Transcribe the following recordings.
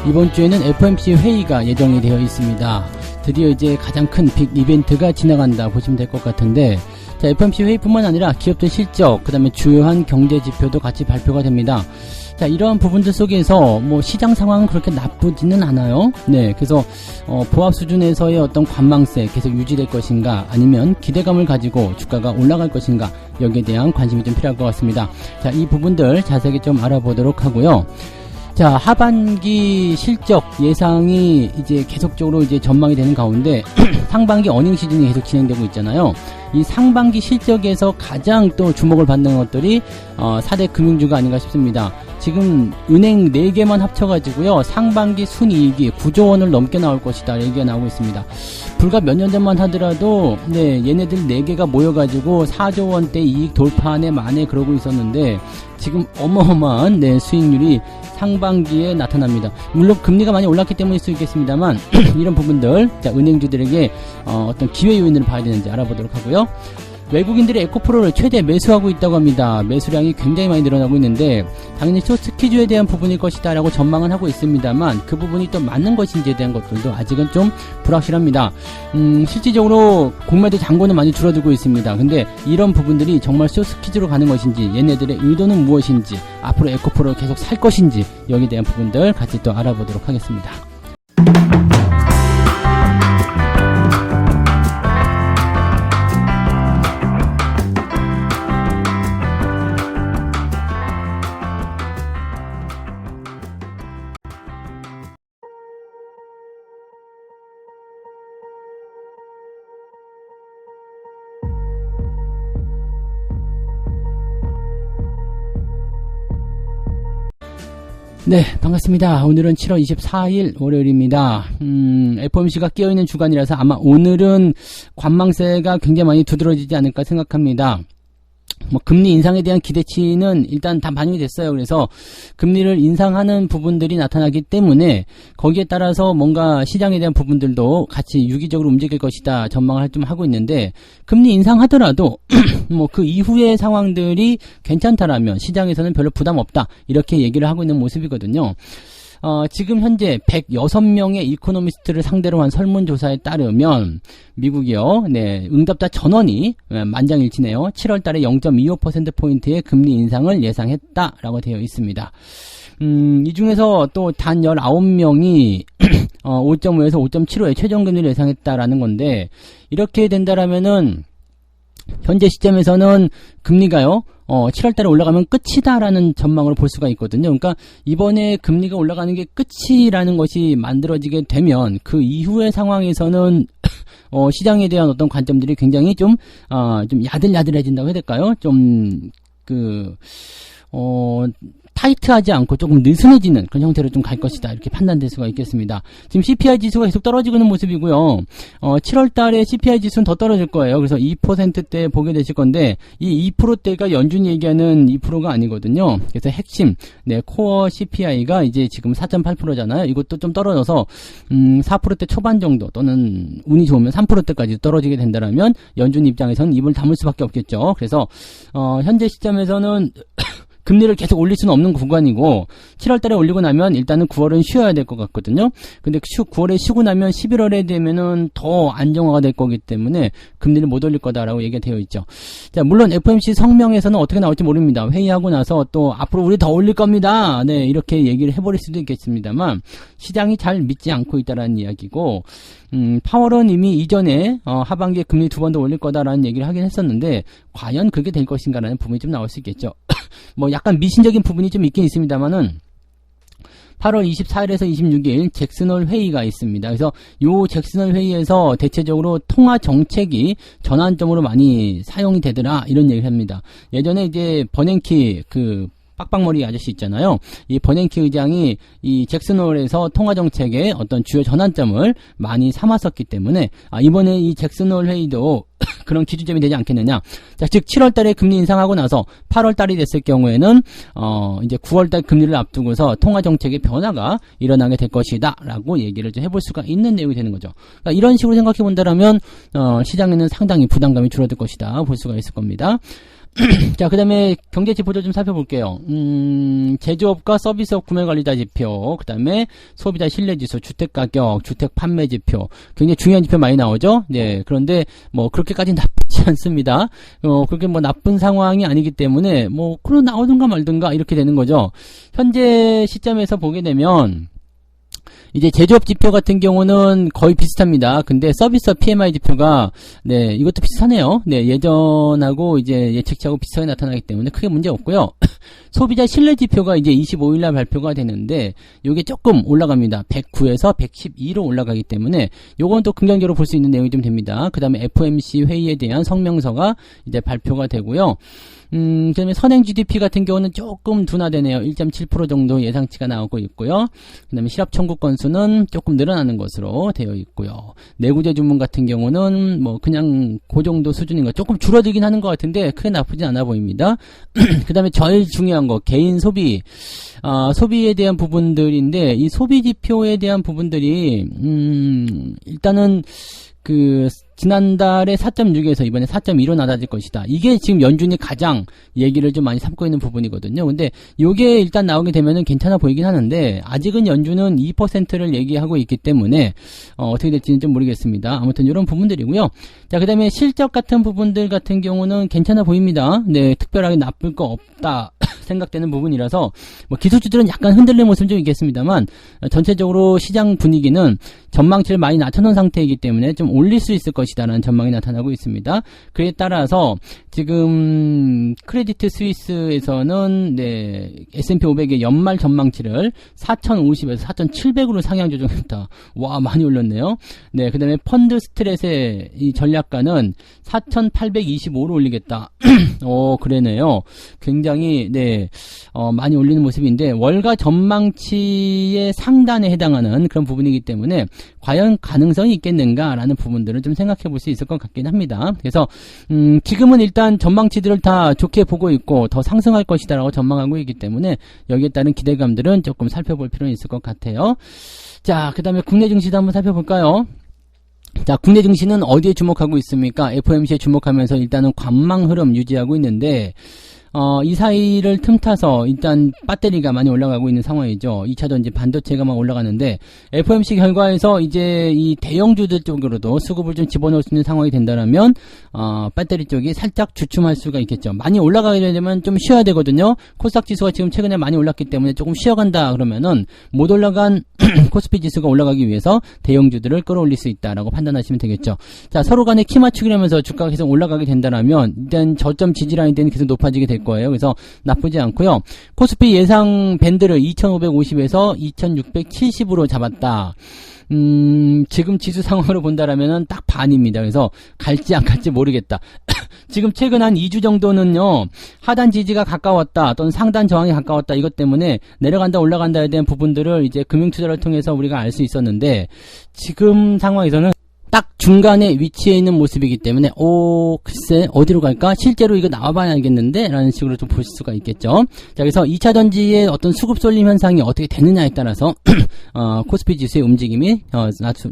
이번 주에는 FOMC 회의가 예정이 되어 있습니다. 드디어 이제 가장 큰 빅 이벤트가 지나간다 보시면 될 것 같은데, 자, FOMC 회의뿐만 아니라 기업들 실적, 그 다음에 주요한 경제 지표도 같이 발표가 됩니다. 자, 이러한 부분들 속에서 뭐 시장 상황은 그렇게 나쁘지는 않아요. 네, 그래서 보합 수준에서의 어떤 관망세 계속 유지될 것인가, 아니면 기대감을 가지고 주가가 올라갈 것인가, 여기에 대한 관심이 좀 필요할 것 같습니다. 자, 이 부분들 자세하게 좀 알아보도록 하고요. 자, 하반기 실적 예상이 이제 계속적으로 이제 전망이 되는 가운데 상반기 어닝 시즌이 계속 진행되고 있잖아요. 이 상반기 실적에서 가장 또 주목을 받는 것들이 4대 금융주가 아닌가 싶습니다. 지금 은행 4개만 합쳐가지고요, 상반기 순이익이 9조 원을 넘게 나올 것이다 얘기가 나오고 있습니다. 불과 몇 년 전만 하더라도 얘네들 4개가 모여가지고 4조 원대 이익 돌파하네 마네 그러고 있었는데, 지금 어마어마한 수익률이 상반기에 나타납니다. 물론 금리가 많이 올랐기 때문일 수 있겠습니다만 이런 부분들, 자, 은행주들에게 어떤 기회 요인을 봐야 되는지 알아보도록 하고요. 외국인들이 에코프로를 최대 매수하고 있다고 합니다. 매수량이 굉장히 많이 늘어나고 있는데, 당연히 쇼트키주에 대한 부분일 것이다 라고 전망은 하고 있습니다만, 그 부분이 또 맞는 것인지에 대한 것들도 아직은 좀 불확실합니다. 실질적으로 공매도 잔고는 많이 줄어들고 있습니다. 근데 이런 부분들이 정말 쇼트키주로 가는 것인지, 얘네들의 의도는 무엇인지, 앞으로 에코프로를 계속 살 것인지, 여기에 대한 부분들 같이 또 알아보도록 하겠습니다. 네, 반갑습니다. 오늘은 7월 24일 월요일입니다. FOMC가 깨어있는 주간이라서 아마 오늘은 관망세가 굉장히 많이 두드러지지 않을까 생각합니다. 금리 인상에 대한 기대치는 일단 다 반영이 됐어요. 그래서 금리를 인상하는 부분들이 나타나기 때문에 거기에 따라서 뭔가 시장에 대한 부분들도 같이 유기적으로 움직일 것이다 전망을 좀 하고 있는데, 금리 인상하더라도 그 이후의 상황들이 괜찮다라면 시장에서는 별로 부담 없다 이렇게 얘기를 하고 있는 모습이거든요. 지금 현재 106명의 이코노미스트를 상대로 한 설문조사에 따르면 미국이요, 응답자 전원이 만장일치네요. 7월 달에 0.25%포인트의 금리 인상을 예상했다라고 되어 있습니다. 이 중에서 또 단 19명이 5.5에서 5.75의 최종금리를 예상했다라는 건데, 이렇게 된다라면은 현재 시점에서는 금리가요, 7월달에 올라가면 끝이다라는 전망으로 볼 수가 있거든요. 그러니까 이번에 금리가 올라가는 게 끝이라는 것이 만들어지게 되면 그 이후의 상황에서는 시장에 대한 어떤 관점들이 굉장히 좀 야들야들해진다고 해야 될까요? 타이트하지 않고 조금 느슨해지는 그런 형태로 좀 갈 것이다 이렇게 판단될 수가 있겠습니다. 지금 CPI 지수가 계속 떨어지고 있는 모습이고요. 7월 달에 CPI 지수는 더 떨어질 거예요. 그래서 2%대 보게 되실 건데, 이 2%대가 연준이 얘기하는 2%가 아니거든요. 그래서 핵심 코어 CPI가 이제 지금 4.8%잖아요. 이것도 좀 떨어져서 4%대 초반 정도, 또는 운이 좋으면 3%대까지 떨어지게 된다면 연준 입장에서는 입을 다물 수밖에 없겠죠. 그래서 현재 시점에서는 금리를 계속 올릴 수는 없는 구간이고, 7월달에 올리고 나면 일단은 9월은 쉬어야 될 것 같거든요. 근데 9월에 쉬고 나면 11월에 되면은 더 안정화가 될 거기 때문에 금리를 못 올릴 거다라고 얘기가 되어 있죠. 자, 물론 FOMC 성명에서는 어떻게 나올지 모릅니다. 회의하고 나서 또 앞으로 우리 더 올릴 겁니다, 이렇게 얘기를 해버릴 수도 있겠습니다만, 시장이 잘 믿지 않고 있다라는 이야기고, 파월은 이미 이전에 하반기에 금리 2번 더 올릴 거다라는 얘기를 하긴 했었는데, 과연 그게 될 것인가라는 부분이 좀 나올 수 있겠죠. 약간 미신적인 부분이 좀 있긴 있습니다만은, 8월 24일에서 26일 잭슨홀 회의가 있습니다. 그래서 요 잭슨홀 회의에서 대체적으로 통화 정책이 전환점으로 많이 사용이 되더라 이런 얘기를 합니다. 예전에 이제 버냉키 빡빡머리 아저씨 있잖아요. 이 버냉키 의장이 이 잭슨홀에서 통화정책의 어떤 주요 전환점을 많이 삼았었기 때문에, 이번에 이 잭슨홀 회의도 그런 기준점이 되지 않겠느냐. 자, 즉 7월달에 금리 인상하고 나서 8월달이 됐을 경우에는 이제 9월달 금리를 앞두고서 통화 정책의 변화가 일어나게 될 것이다라고 얘기를 좀 해볼 수가 있는 내용이 되는 거죠. 그러니까 이런 식으로 생각해 본다라면 시장에는 상당히 부담감이 줄어들 것이다 볼 수가 있을 겁니다. 자, 그 다음에 경제 지표들 좀 살펴볼게요. 제조업과 서비스업 구매관리자 지표, 그 다음에 소비자 신뢰지수, 주택가격, 주택 판매 지표, 굉장히 중요한 지표 많이 나오죠? 네, 그런데 뭐 그렇게까지 나쁘지 않습니다. 그렇게 뭐 나쁜 상황이 아니기 때문에 뭐 그러 나오든가 말든가 이렇게 되는 거죠. 현재 시점에서 보게 되면 이제 제조업 지표 같은 경우는 거의 비슷합니다. 근데 서비스업 PMI 지표가 네, 이것도 비슷하네요. 네, 예전하고 이제 예측치하고 비슷하게 나타나기 때문에 크게 문제 없고요. 소비자 신뢰 지표가 이제 25일 날 발표가 되는데 요게 조금 올라갑니다. 109에서 112로 올라가기 때문에 요건 또 긍정적으로 볼 수 있는 내용이 좀 됩니다. 그다음에 FOMC 회의에 대한 성명서가 이제 발표가 되고요. 그 다음에 선행 GDP 같은 경우는 조금 둔화되네요. 1.7% 정도 예상치가 나오고 있고요. 그 다음에 실업 청구 건수는 조금 늘어나는 것으로 되어 있고요. 내구재 주문 같은 경우는 뭐 그냥 그 정도 수준인 거, 조금 줄어들긴 하는 것 같은데 크게 나쁘진 않아 보입니다. 그 다음에 제일 중요한 거, 개인 소비. 소비에 대한 부분들인데 이 소비 지표에 대한 부분들이 일단은 지난달에 4.6에서 이번에 4.2로 낮아질 것이다. 이게 지금 연준이 가장 얘기를 좀 많이 삼고 있는 부분이거든요. 근데 요게 일단 나오게 되면은 괜찮아 보이긴 하는데, 아직은 연준은 2%를 얘기하고 있기 때문에, 어떻게 될지는 좀 모르겠습니다. 아무튼 이런 부분들이고요. 자, 그 다음에 실적 같은 부분들 같은 경우는 괜찮아 보입니다. 네, 특별하게 나쁠 거 없다. 생각되는 부분이라서 뭐 기술주들은 약간 흔들리는 모습은 좀 있겠습니다만 전체적으로 시장 분위기는 전망치를 많이 낮춰놓은 상태이기 때문에 좀 올릴 수 있을 것이다라는 전망이 나타나고 있습니다. 그에 따라서 지금 크레디트 스위스에서는 네, S&P 500의 연말 전망치를 4,050에서 4,700으로 상향 조정했다. 와, 많이 올렸네요. 네, 그 다음에 펀드 스트렛의 이 전략가는 4,825로 올리겠다. 그러네요. 굉장히 네, 많이 올리는 모습인데 월가 전망치의 상단에 해당하는 그런 부분이기 때문에 과연 가능성이 있겠는가라는 부분들을 좀 생각해 볼 수 있을 것 같긴 합니다. 그래서 지금은 일단 전망치들을 다 좋게 보고 있고 더 상승할 것이다라고 전망하고 있기 때문에 여기에 따른 기대감들은 조금 살펴볼 필요는 있을 것 같아요. 자, 그 다음에 국내 증시도 한번 살펴볼까요? 자, 국내 증시는 어디에 주목하고 있습니까? FOMC에 주목하면서 일단은 관망 흐름 유지하고 있는데 이 사이를 틈타서 일단 배터리가 많이 올라가고 있는 상황이죠. 2차전지 반도체가 막 올라가는데 FOMC 결과에서 이제 이 대형주들 쪽으로도 수급을 좀 집어넣을 수 있는 상황이 된다면 배터리 쪽이 살짝 주춤할 수가 있겠죠. 많이 올라가게 되면 좀 쉬어야 되거든요. 코스닥 지수가 지금 최근에 많이 올랐기 때문에 조금 쉬어간다 그러면은 못 올라간 코스피 지수가 올라가기 위해서 대형주들을 끌어올릴 수 있다라고 판단하시면 되겠죠. 자, 서로 간에 키 맞추기를 하면서 주가가 계속 올라가게 된다면 일단 저점 지지라인 때는 계속 높아지게 될 거예요. 그래서 나쁘지 않고요. 코스피 예상 밴드를 2550에서 2670으로 잡았다. 지금 지수 상황으로 본다라면은 딱 반입니다. 그래서 갈지 안 갈지 모르겠다. 지금 최근 한 2주 정도는요, 하단 지지가 가까웠다, 또는 상단 저항이 가까웠다, 이것 때문에 내려간다, 올라간다에 대한 부분들을 이제 금융투자를 통해서 우리가 알 수 있었는데, 지금 상황에서는 딱 중간에 위치해 있는 모습이기 때문에 글쎄 어디로 갈까? 실제로 이거 나와봐야 알겠는데? 라는 식으로 좀 볼 수가 있겠죠. 자, 그래서 2차전지의 어떤 수급 쏠림 현상이 어떻게 되느냐에 따라서 코스피 지수의 움직임이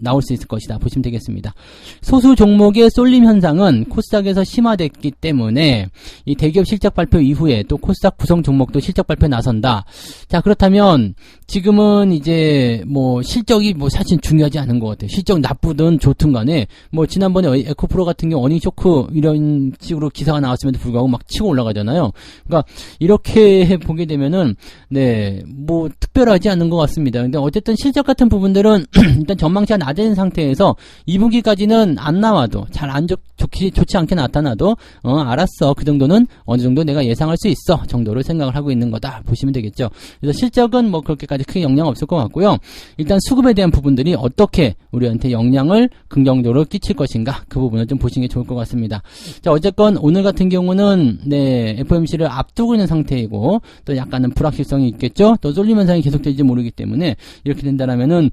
나올 수 있을 것이다 보시면 되겠습니다. 소수 종목의 쏠림 현상은 코스닥에서 심화됐기 때문에 이 대기업 실적 발표 이후에 또 코스닥 구성 종목도 실적 발표에 나선다. 자, 그렇다면 지금은 이제 뭐 실적이 뭐 사실 중요하지 않은 것 같아요. 실적 나쁘든 좋든 간에 뭐 지난번에 에코프로 같은 경우 어닝 쇼크 이런 식으로 기사가 나왔음에도 불구하고 막 치고 올라가잖아요. 그러니까 이렇게 보게 되면은 네, 뭐 특별하지 않은 것 같습니다. 근데 어쨌든 실적 같은 부분들은 일단 전망치가 낮은 상태에서 2분기까지는 안 나와도 잘 안 좋지 않게 나타나도 알았어, 그 정도는 어느 정도 내가 예상할 수 있어 정도로 생각을 하고 있는 거다 보시면 되겠죠. 그래서 실적은 뭐 그렇게까지 크게 영향 없을 것 같고요. 일단 수급에 대한 부분들이 어떻게 우리한테 영향을 긍정적으로 끼칠 것인가, 그 부분을 좀 보시는 게 좋을 것 같습니다. 자, 어쨌건 오늘 같은 경우는 네, FOMC를 앞두고 있는 상태이고 또 약간은 불확실성이 있겠죠. 또 쏠림 현상이 계속될지 모르기 때문에 이렇게 된다라면은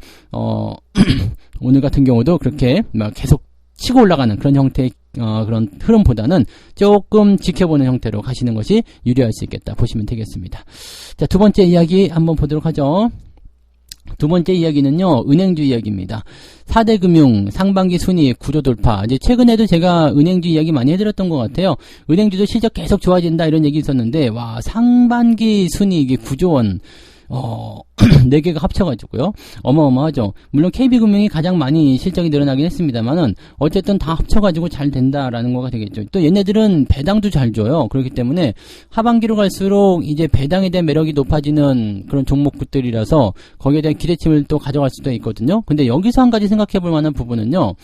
오늘 같은 경우도 그렇게 막 계속 치고 올라가는 그런 형태의 그런 흐름보다는 조금 지켜보는 형태로 가시는 것이 유리할 수 있겠다 보시면 되겠습니다. 자, 두 번째 이야기 한번 보도록 하죠. 두 번째 이야기는요, 은행주 이야기입니다. 4대 금융 상반기 순위 구조 돌파. 이제 최근에도 제가 은행주 이야기 많이 해드렸던 것 같아요. 은행주도 실적 계속 좋아진다 이런 얘기 있었는데, 와, 상반기 순위 이게 9조 원. 4개가 합쳐가지고요. 어마어마하죠. 물론 KB금융이 가장 많이 실적이 늘어나긴 했습니다만은, 어쨌든 다 합쳐가지고 잘 된다라는 거가 되겠죠. 또 얘네들은 배당도 잘 줘요. 그렇기 때문에 하반기로 갈수록 이제 배당에 대한 매력이 높아지는 그런 종목들이라서 거기에 대한 기대침을 또 가져갈 수도 있거든요. 근데 여기서 한 가지 생각해 볼 만한 부분은요.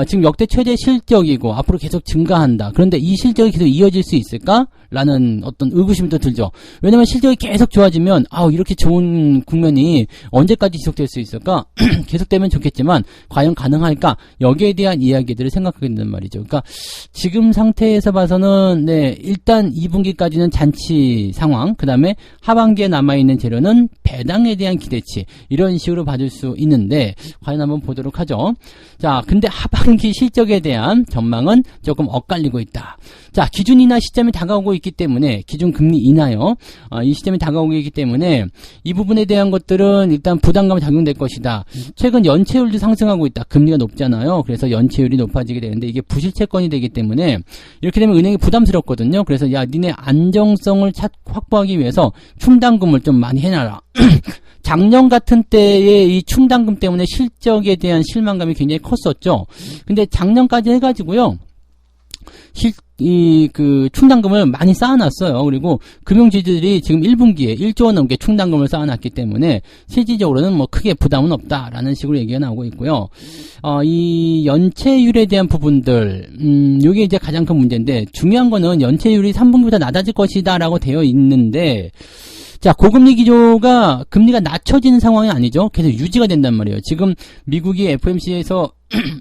지금 역대 최대 실적이고 앞으로 계속 증가한다. 그런데 이 실적이 계속 이어질 수 있을까? 라는 어떤 의구심도 들죠. 왜냐면 실적이 계속 좋아지면 이렇게 좋은 국면이 언제까지 지속될 수 있을까? 계속되면 좋겠지만 과연 가능할까? 여기에 대한 이야기들을 생각하게 된단 말이죠. 그러니까 지금 상태에서 봐서는 일단 2분기까지는 잔치 상황, 그 다음에 하반기에 남아있는 재료는 배당에 대한 기대치, 이런 식으로 봐줄 수 있는데 과연 한번 보도록 하죠. 자, 근데 하반기 실적에 대한 전망은 조금 엇갈리고 있다. 자, 기준 인하 시점이 다가오고 있기 때문에, 기준 금리 인하요. 이 시점이 다가오고 있기 때문에 이 부분에 대한 것들은 일단 부담감이 작용될 것이다. 최근 연체율도 상승하고 있다. 금리가 높잖아요. 그래서 연체율이 높아지게 되는데 이게 부실채권이 되기 때문에 이렇게 되면 은행이 부담스럽거든요. 그래서 야, 니네 안정성을 확보하기 위해서 충당금을 좀 많이 해놔라. 작년 같은 때에 이 충당금 때문에 실적에 대한 실망감이 굉장히 컸었죠. 근데 작년까지 해가지고요. 충당금을 많이 쌓아놨어요. 그리고 금융지주들이 지금 1분기에 1조 원 넘게 충당금을 쌓아놨기 때문에 실질적으로는 뭐 크게 부담은 없다라는 식으로 얘기가 나오고 있고요. 이 연체율에 대한 부분들, 요게 이제 가장 큰 문제인데, 중요한 거는 연체율이 3분기보다 낮아질 것이다라고 되어 있는데, 자, 고금리 기조가 금리가 낮춰지는 상황이 아니죠. 계속 유지가 된단 말이에요. 지금 미국이 FOMC에서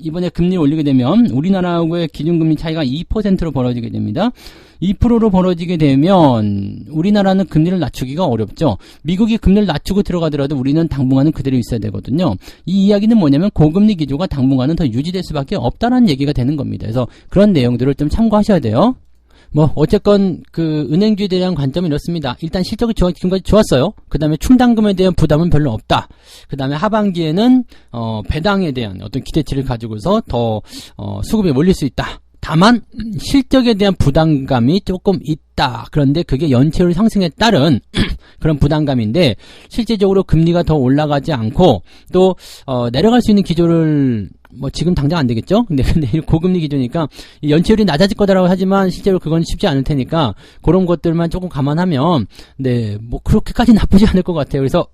이번에 금리를 올리게 되면 우리나라하고의 기준금리 차이가 2%로 벌어지게 됩니다. 2%로 벌어지게 되면 우리나라는 금리를 낮추기가 어렵죠. 미국이 금리를 낮추고 들어가더라도 우리는 당분간은 그대로 있어야 되거든요. 이 이야기는 뭐냐면 고금리 기조가 당분간은 더 유지될 수밖에 없다라는 얘기가 되는 겁니다. 그래서 그런 내용들을 좀 참고하셔야 돼요. 어쨌건, 은행주에 대한 관점은 이렇습니다. 일단 실적이 지금까지 좋았어요. 그 다음에 충당금에 대한 부담은 별로 없다. 그 다음에 하반기에는, 배당에 대한 어떤 기대치를 가지고서 더, 수급이 몰릴 수 있다. 다만, 실적에 대한 부담감이 조금 있다. 그런데 그게 연체율 상승에 따른 그런 부담감인데, 실제적으로 금리가 더 올라가지 않고, 또, 내려갈 수 있는 기조를, 지금 당장 안 되겠죠? 근데 고금리 기조니까 연체율이 낮아질 거다라고 하지만 실제로 그건 쉽지 않을 테니까 그런 것들만 조금 감안하면 그렇게까지 나쁘지 않을 것 같아요. 그래서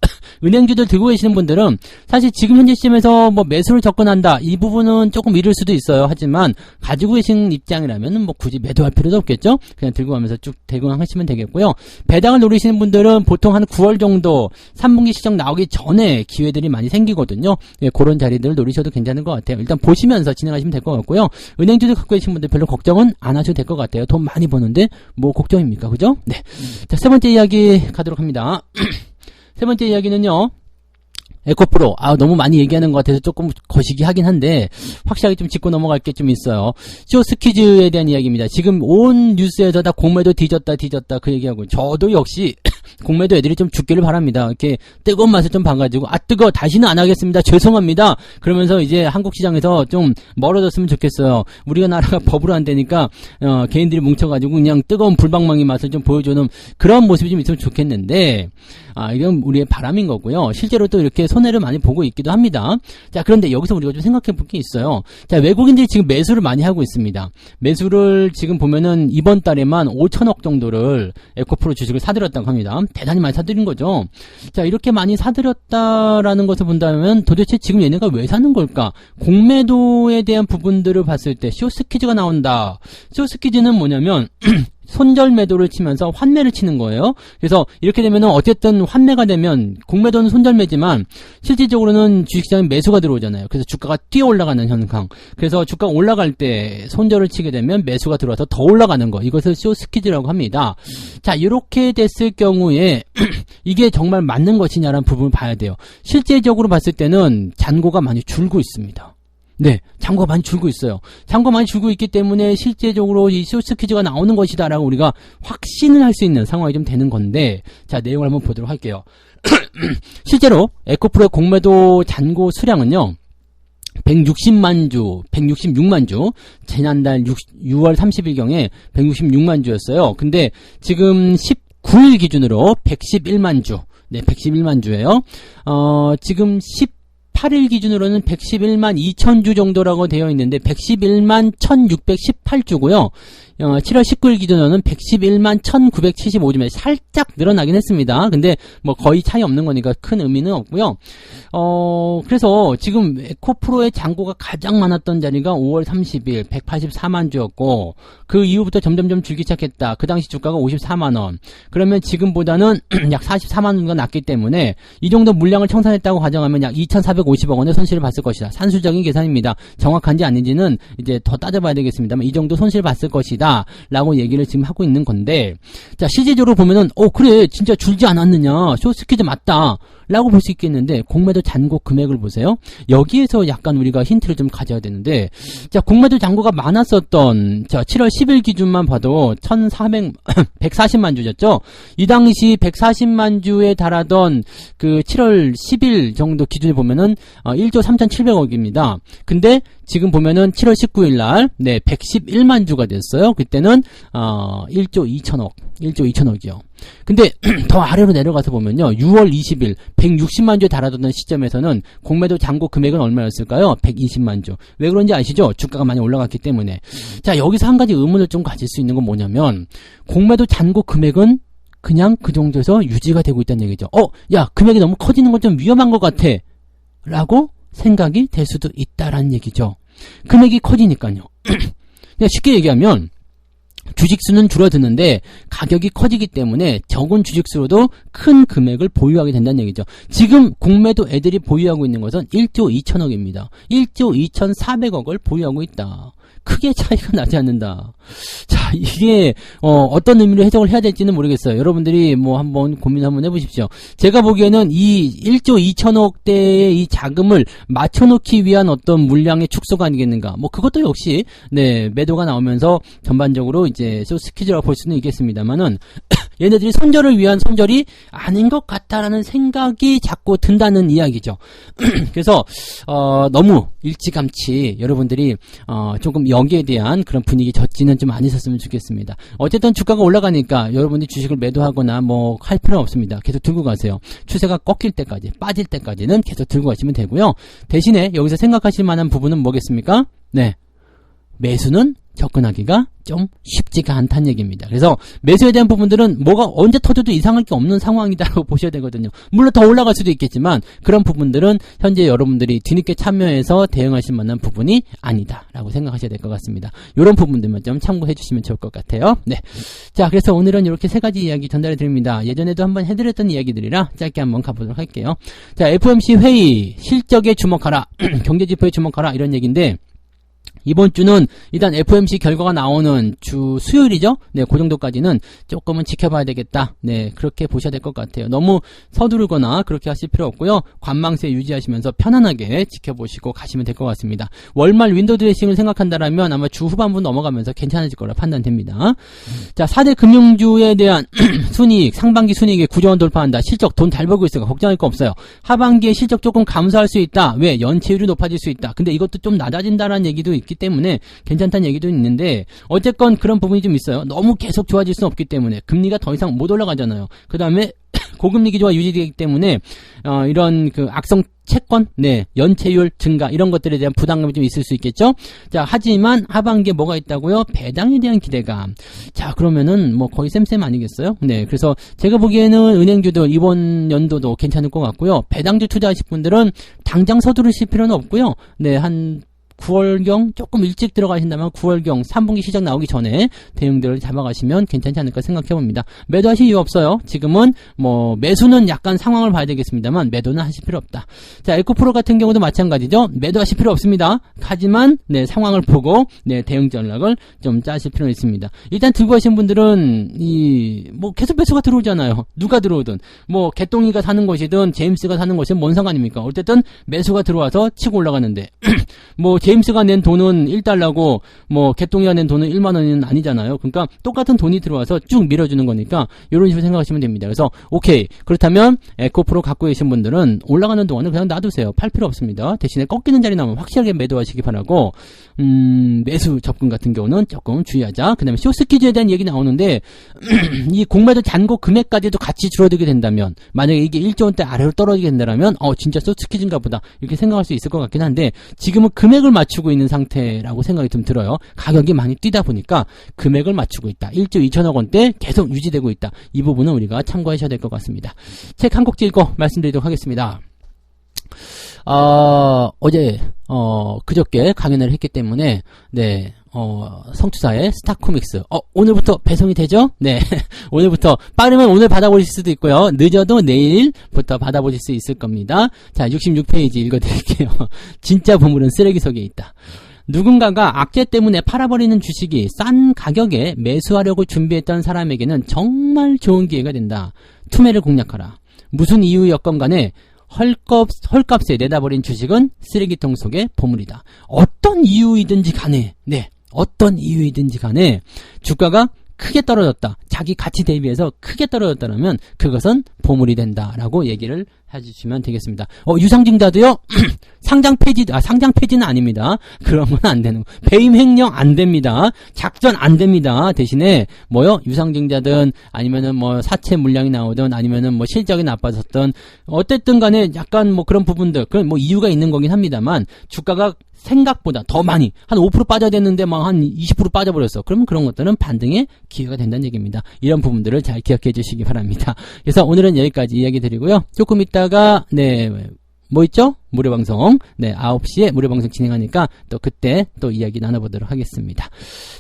은행주들 들고 계시는 분들은 사실 지금 현재 시점에서 매수를 접근한다, 이 부분은 조금 미룰 수도 있어요. 하지만 가지고 계신 입장이라면 굳이 매도할 필요도 없겠죠? 그냥 들고 가면서 쭉 대응하시면 되겠고요. 배당을 노리시는 분들은 보통 한 9월 정도 3분기 실적 나오기 전에 기회들이 많이 생기거든요. 그런 자리들을 노리셔도 괜찮은 것 같아요. 일단 보시면서 진행하시면 될 것 같고요. 은행주도 갖고 계신 분들 별로 걱정은 안 하셔도 될 것 같아요. 돈 많이 버는데 걱정입니까? 그죠? 네. 자, 세 번째 이야기 가도록 합니다. 세 번째 이야기는요. 에코프로. 너무 많이 얘기하는 것 같아서 조금 거시기 하긴 한데 확실하게 좀 짚고 넘어갈 게 좀 있어요. 쇼스퀴즈에 대한 이야기입니다. 지금 온 뉴스에서 다 공매도 뒤졌다 그 얘기하고, 저도 역시 공매도 애들이 좀 죽기를 바랍니다. 이렇게 뜨거운 맛을 좀 봐가지고 뜨거워, 다시는 안 하겠습니다, 죄송합니다, 그러면서 이제 한국 시장에서 좀 멀어졌으면 좋겠어요. 우리가 나라가 법으로 안 되니까 개인들이 뭉쳐가지고 그냥 뜨거운 불방망이 맛을 좀 보여주는 그런 모습이 좀 있으면 좋겠는데, 이건 우리의 바람인 거고요. 실제로 또 이렇게 손해를 많이 보고 있기도 합니다. 자, 그런데 여기서 우리가 좀 생각해 볼 게 있어요. 자, 외국인들이 지금 매수를 많이 하고 있습니다. 매수를 지금 보면은 이번 달에만 5천억 정도를 에코프로 주식을 사들였다고 합니다. 대단히 많이 사들인 거죠. 자, 이렇게 많이 사들였다라는 것을 본다면 도대체 지금 얘네가 왜 사는 걸까? 공매도에 대한 부분들을 봤을 때 쇼스퀴즈가 나온다. 쇼스퀴즈는 뭐냐면 손절 매도를 치면서 환매를 치는 거예요. 그래서 이렇게 되면은 어쨌든 환매가 되면 공매도는 손절매지만 실질적으로는 주식시장에 매수가 들어오잖아요. 그래서 주가가 뛰어 올라가는 현상. 그래서 주가가 올라갈 때 손절을 치게 되면 매수가 들어와서 더 올라가는 거. 이것을 쇼스퀴즈라고 합니다. 자, 이렇게 됐을 경우에 이게 정말 맞는 것이냐라는 부분을 봐야 돼요. 실제적으로 봤을 때는 잔고가 많이 줄고 있습니다. 네, 잔고가 많이 줄고 있어요. 잔고가 많이 줄고 있기 때문에 실제적으로 이 쇼스퀴즈가 나오는 것이다라고 우리가 확신을 할 수 있는 상황이 좀 되는 건데, 자, 내용을 한번 보도록 할게요. 실제로 에코프로의 공매도 잔고 수량은요, 160만 주, 166만 주, 지난달 6월 30일경에 166만 주였어요. 근데 지금 19일 기준으로 111만 주, 네, 111만 주예요. 지금 18일 기준으로는 111만 2천 주 정도라고 되어 있는데 111만 1618주고요. 7월 19일 기준으로는 111만 1975주면 살짝 늘어나긴 했습니다. 근데 뭐 거의 차이 없는 거니까 큰 의미는 없고요. 그래서 지금 에코프로의 잔고가 가장 많았던 자리가 5월 30일 184만 주였고 그 이후부터 점점점 줄기 시작했다. 그 당시 주가가 54만 원. 그러면 지금보다는 약 44만 원가 낮기 때문에 이 정도 물량을 청산했다고 가정하면 약 2,450억 원의 손실을 봤을 것이다. 산술적인 계산입니다. 정확한지 아닌지는 이제 더 따져봐야 되겠습니다만 이 정도 손실을 봤을 것이다. 라고 얘기를 지금 하고 있는 건데, 자, 실제적으로 보면은, 그래, 진짜 줄지 않았느냐, 쇼스퀴즈 맞다, 라고 볼 수 있겠는데, 공매도 잔고 금액을 보세요. 여기에서 약간 우리가 힌트를 좀 가져야 되는데, 자, 공매도 잔고가 많았었던, 자, 7월 10일 기준만 봐도 140만 주였죠? 이 당시 140만 주에 달하던 그 7월 10일 정도 기준을 보면은, 1조 3,700억입니다. 근데, 지금 보면은 7월 19일 날, 네, 111만 주가 됐어요. 그때는, 1조 2천억이요. 근데, 더 아래로 내려가서 보면요. 6월 20일, 160만 주에 달하던 시점에서는 공매도 잔고 금액은 얼마였을까요? 120만 주. 왜 그런지 아시죠? 주가가 많이 올라갔기 때문에. 자, 여기서 한 가지 의문을 좀 가질 수 있는 건 뭐냐면, 공매도 잔고 금액은 그냥 그 정도에서 유지가 되고 있다는 얘기죠. 야, 금액이 너무 커지는 건 좀 위험한 것 같아. 라고 생각이 될 수도 있다라는 얘기죠. 금액이 커지니까요. 그냥 쉽게 얘기하면 주식수는 줄어드는데 가격이 커지기 때문에 적은 주식수로도 큰 금액을 보유하게 된다는 얘기죠. 지금 공매도 애들이 보유하고 있는 것은 1조 2천억입니다. 1조 2,400억을 보유하고 있다. 크게 차이가 나지 않는다. 자, 이게 어떤 의미로 해석을 해야 될지는 모르겠어요. 여러분들이 뭐 한번 고민 한번 해보십시오. 제가 보기에는 이 1조 2천억대의 이 자금을 맞춰놓기 위한 어떤 물량의 축소가 아니겠는가. 뭐 그것도 역시 네, 매도가 나오면서 전반적으로 이제 쇼스퀴즈라고 볼 수는 있겠습니다만은 얘네들이 손절을 위한 손절이 아닌 것 같다라는 생각이 자꾸 든다는 이야기죠. 그래서 너무 일찌감치 여러분들이 조금 여기에 대한 그런 분위기 젖지는 좀 아니셨으면 좋겠습니다. 어쨌든 주가가 올라가니까 여러분들이 주식을 매도하거나 뭐 할 필요는 없습니다. 계속 들고 가세요. 추세가 꺾일 때까지, 빠질 때까지는 계속 들고 가시면 되고요. 대신에 여기서 생각하실 만한 부분은 뭐겠습니까? 네, 매수는 접근하기가 좀 쉽지가 않다는 얘기입니다. 그래서 매수에 대한 부분들은 뭐가 언제 터져도 이상할 게 없는 상황이다라고 보셔야 되거든요. 물론 더 올라갈 수도 있겠지만 그런 부분들은 현재 여러분들이 뒤늦게 참여해서 대응하실 만한 부분이 아니다라고 생각하셔야 될 것 같습니다. 이런 부분들만 좀 참고해 주시면 좋을 것 같아요. 네, 자, 그래서 오늘은 이렇게 세 가지 이야기 전달해 드립니다. 예전에도 한번 해드렸던 이야기들이라 짧게 한번 가보도록 할게요. 자, FOMC 회의 실적에 주목하라, 경제지표에 주목하라 이런 얘기인데 이번 주는 일단 FOMC 결과가 나오는 주 수요일이죠. 네, 그 정도까지는 조금은 지켜봐야 되겠다. 네, 그렇게 보셔야 될 것 같아요. 너무 서두르거나 그렇게 하실 필요 없고요. 관망세 유지하시면서 편안하게 지켜보시고 가시면 될 것 같습니다. 월말 윈도우 드레싱을 생각한다라면 아마 주 후반부 넘어가면서 괜찮아질 거라 판단됩니다. 자, 4대 금융주에 대한 순이익, 상반기 순이익에 9조 원 돌파한다. 실적 돈 잘 벌고 있으니까 걱정할 거 없어요. 하반기에 실적 조금 감소할 수 있다. 왜? 연체율이 높아질 수 있다. 근데 이것도 좀 낮아진다라는 얘기도 있기 때문에 괜찮다는 얘기도 있는데 어쨌건 그런 부분이 좀 있어요. 너무 계속 좋아질 수는 없기 때문에 금리가 더 이상 못 올라가잖아요. 그 다음에 고금리 기조가 유지되기 때문에 이런 그 악성 채권, 네, 연체율 증가 이런 것들에 대한 부담감이 좀 있을 수 있겠죠. 자, 하지만 하반기에 뭐가 있다고요? 배당에 대한 기대감. 자, 그러면은 뭐 거의 쌤쌤 아니겠어요? 네, 그래서 제가 보기에는 은행주도 이번 연도도 괜찮을 것 같고요. 배당주 투자하실 분들은 당장 서두르실 필요는 없고요. 네, 한 9월경 조금 일찍 들어가신다면 9월경 3분기 시작 나오기 전에 대응들을 잡아가시면 괜찮지 않을까 생각해봅니다. 매도하실 이유 없어요. 지금은 뭐 매수는 약간 상황을 봐야 되겠습니다만 매도는 하실 필요 없다. 자, 에코프로 같은 경우도 마찬가지죠. 매도하실 필요 없습니다. 하지만 네, 상황을 보고 네, 대응 전략을 좀 짜실 필요는 있습니다. 일단 들고 가신 분들은 뭐 계속 매수가 들어오잖아요. 누가 들어오든 뭐 개똥이가 사는 것이든 제임스가 사는 것이든 뭔 상관입니까? 어쨌든 매수가 들어와서 치고 올라가는데 뭐 제임스가 낸 돈은 1달러고 뭐 개똥이가 낸 돈은 1만 원은 아니잖아요. 그러니까 똑같은 돈이 들어와서 쭉 밀어주는 거니까 이런 식으로 생각하시면 됩니다. 그래서 오케이, 그렇다면 에코프로 갖고 계신 분들은 올라가는 동안은 그냥 놔두세요. 팔 필요 없습니다. 대신에 꺾이는 자리 나오면 확실하게 매도하시기 바라고, 매수 접근 같은 경우는 조금 주의하자. 그 다음에 쇼스퀴즈에 대한 얘기 나오는데 이 공매도 잔고 금액까지도 같이 줄어들게 된다면, 만약에 이게 1조 원대 아래로 떨어지게 된다면 진짜 쇼스퀴즈인가 보다 이렇게 생각할 수 있을 것 같긴 한데, 지금은 금액을 맞추고 있는 상태라고 생각이 좀 들어요. 가격이 많이 뛰다 보니까 금액을 맞추고 있다. 1조 2천억 원대 계속 유지되고 있다. 이 부분은 우리가 참고하셔야 될 것 같습니다. 책 한 곡 읽고 말씀드리도록 하겠습니다. 어제 그저께 강연을 했기 때문에 성투사의 스타코믹스 오늘부터 배송이 되죠? 네. 오늘부터, 빠르면 오늘 받아보실 수도 있고요. 늦어도 내일부터 받아보실 수 있을 겁니다. 자, 66페이지 읽어드릴게요. 진짜 보물은 쓰레기 속에 있다. 누군가가 악재 때문에 팔아버리는 주식이 싼 가격에 매수하려고 준비했던 사람에게는 정말 좋은 기회가 된다. 투매를 공략하라. 무슨 이유 여건 간에 헐값에 내다버린 주식은 쓰레기통 속의 보물이다. 어떤 이유이든지 간에, 어떤 이유이든지 간에 주가가 크게 떨어졌다. 자기 가치 대비해서 크게 떨어졌다면 그것은 보물이 된다라고 얘기를 해주시면 되겠습니다. 유상증자도요. 상장 폐지는 아닙니다. 그런 건 안 되는 거. 배임 횡령 안 됩니다. 작전 안 됩니다. 대신에 유상증자든 아니면은 사채 물량이 나오든 아니면은 실적이 나빠졌든 어쨌든 간에 약간 그런 부분들, 그런 이유가 있는 거긴 합니다만, 주가가 생각보다 더 많이 한 5% 빠져야 되는데 한 20% 빠져버렸어. 그러면 그런 것들은 반등의 기회가 된다는 얘기입니다. 이런 부분들을 잘 기억해 주시기 바랍니다. 그래서 오늘은 여기까지 이야기 드리고요. 조금 있다가 있죠? 무료방송 9시에 무료방송 진행하니까 또 그때 또 이야기 나눠보도록 하겠습니다.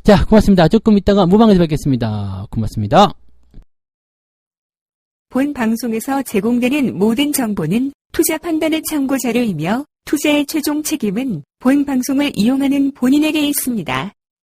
자, 고맙습니다. 조금 있다가 무방에서 뵙겠습니다. 고맙습니다. 본 방송에서 제공되는 모든 정보는 투자 판단의 참고 자료이며 투자의 최종 책임은 본 방송을 이용하는 본인에게 있습니다.